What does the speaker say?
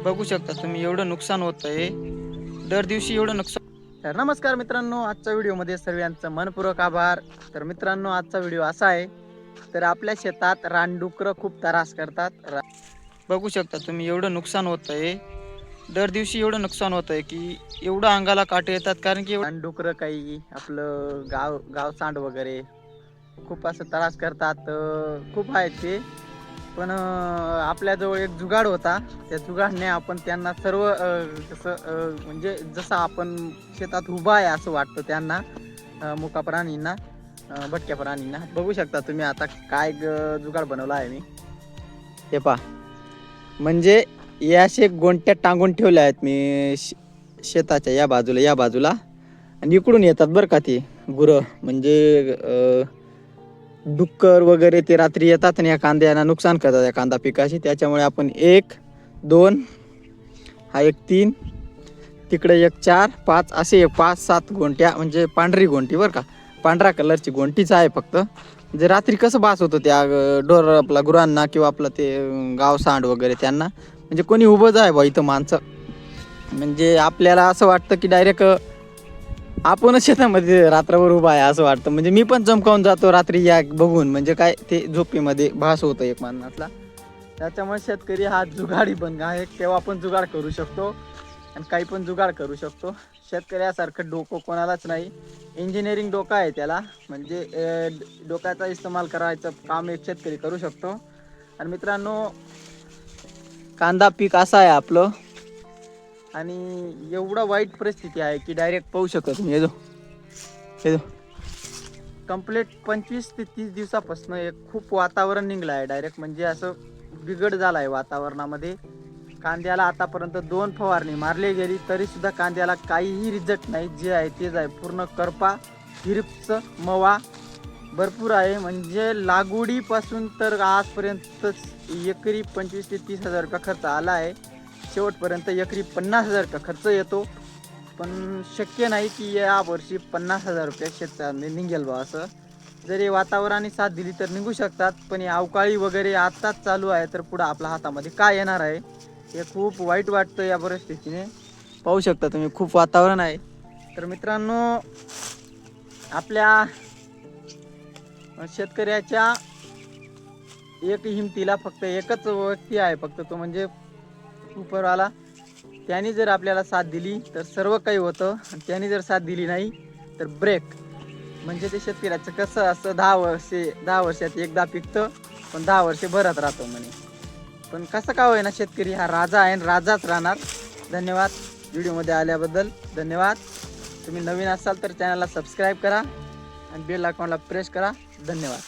बघू शकता तुम्ही एवढं नुकसान होत आहे, दर दिवशी एवढं नुकसान. तर नमस्कार मित्रांनो, आजच्या व्हिडिओमध्ये सर्वांचं मनपूर्वक आभार. तर मित्रांनो, आजचा व्हिडिओ असा आहे, तर आपल्या शेतात रानडुकरं खूप त्रास करतात. बघू शकता तुम्ही एवढं नुकसान होत आहे, दर दिवशी एवढं नुकसान होत आहे की एवढं अंगाला काटे येतात. कारण की रानडुकरं काही आपलं गाव सांड वगैरे खूप असं त्रास करतात. खूप आहेत ते, पण आपल्याजवळ एक जुगाड होता. त्या जुगाडने आपण त्यांना सर्व म्हणजे जसं आपण शेतात उभा आहे असं वाटतं त्यांना, मुका प्राणींना, भटक्या प्राणींना. बघू शकता तुम्ही आता काय जुगाड बनवला आहे मी. हे पहा, म्हणजे या असे गोंट्या टांगून ठेवल्या आहेत मी शेताच्या या बाजूला आणि इकडून येतात बरं का ते गुरं. म्हणजे डुक्कर वगैरे ते रात्री येतात आणि या कांद्याला नुकसान करतात, या कांदा पिकाची. त्याच्यामुळे आपण 1 2 हा एक 3, तिकडे एक 4 5 असे 5-7 गोंट्या, म्हणजे पांढरी गोंटी बरं का, पांढऱ्या कलरची गोंटीच आहे फक्त. म्हणजे रात्री कसं बास होतं त्या आपला गुरांना किंवा आपलं ते गाव सांड वगैरे त्यांना. म्हणजे कोणी उभंच आहे बा इथं माणसं, म्हणजे आपल्याला असं वाटतं की डायरेक्ट आपणच शेतामध्ये रात्रभर उभा आहे असं वाटतं. म्हणजे मी पण चमकावून जातो रात्री या बघून. म्हणजे काय ते झोपेमध्ये भास होतं एक माणसाला. त्याच्यामुळे शेतकरी हा जुगाडी पण आहे, तेव्हा पण जुगाड करू शकतो आणि काही पण जुगाड करू शकतो. शेतकऱ्यासारखं डोकं कोणालाच नाही, इंजिनिअरिंग डोकं आहे त्याला. म्हणजे डोक्याचा इस्तेमाल करायचं काम एक शेतकरी करू शकतो. आणि मित्रांनो, कांदा पीक असं आहे आपलं, आणि एवढं वाईट परिस्थिती आहे की डायरेक्ट पाहू शकत तुम्ही. हे कंप्लीट 25 ते 30 दिवसापासून एक खूप वातावरण निघलं आहे डायरेक्ट. म्हणजे असं बिघड झालं आहे वातावरणामध्ये. कांद्याला आतापर्यंत 2 फवारणी मारली गेली तरी सुद्धा कांद्याला काहीही रिझल्ट नाही. जे आहे तेच आहे, पूर्ण करपा, हिरपचं मवा भरपूर आहे. म्हणजे लागवडीपासून तर आजपर्यंत एकरी 25 ते 30 हजार रुपये खर्च आला आहे. शेवटपर्यंत एकरी 50,000 रुपये खर्च येतो, पण शक्य नाही की या वर्षी 50,000 रुपये शेतकऱ्यांनी निघेल बा असं. जरी वातावरणाने साथ दिली तर निघू शकतात, पण अवकाळी वगैरे आत्ताच चालू आहे, तर पुढं आपल्या हातामध्ये काय येणार आहे हे खूप वाईट वाटतं या परिस्थितीने. पाहू शकता तुम्ही, खूप वातावरण आहे. तर मित्रांनो, आपल्या शेतकऱ्याच्या एक हिमतीला फक्त एकच व्यक्ती आहे, फक्त तो म्हणजे उपरवाला. त्यांनी जर आपल्याला साथ दिली तर सर्व काही होतं, आणि त्यांनी जर साथ दिली नाही तर ब्रेक. म्हणजे ते शेतकऱ्याचं कसं असं 10 वर्षात एकदा पिकतं, पण 10 वर्षे भरत राहतो म्हणे. पण कसं का होईना, शेतकरी हा राजा आहे आणि राजाच राहणार. धन्यवाद व्हिडिओमध्ये आल्याबद्दल, धन्यवाद. तुम्ही नवीन असाल तर चॅनलला सबस्क्राईब करा आणि बेल आयकॉनला प्रेस करा. धन्यवाद.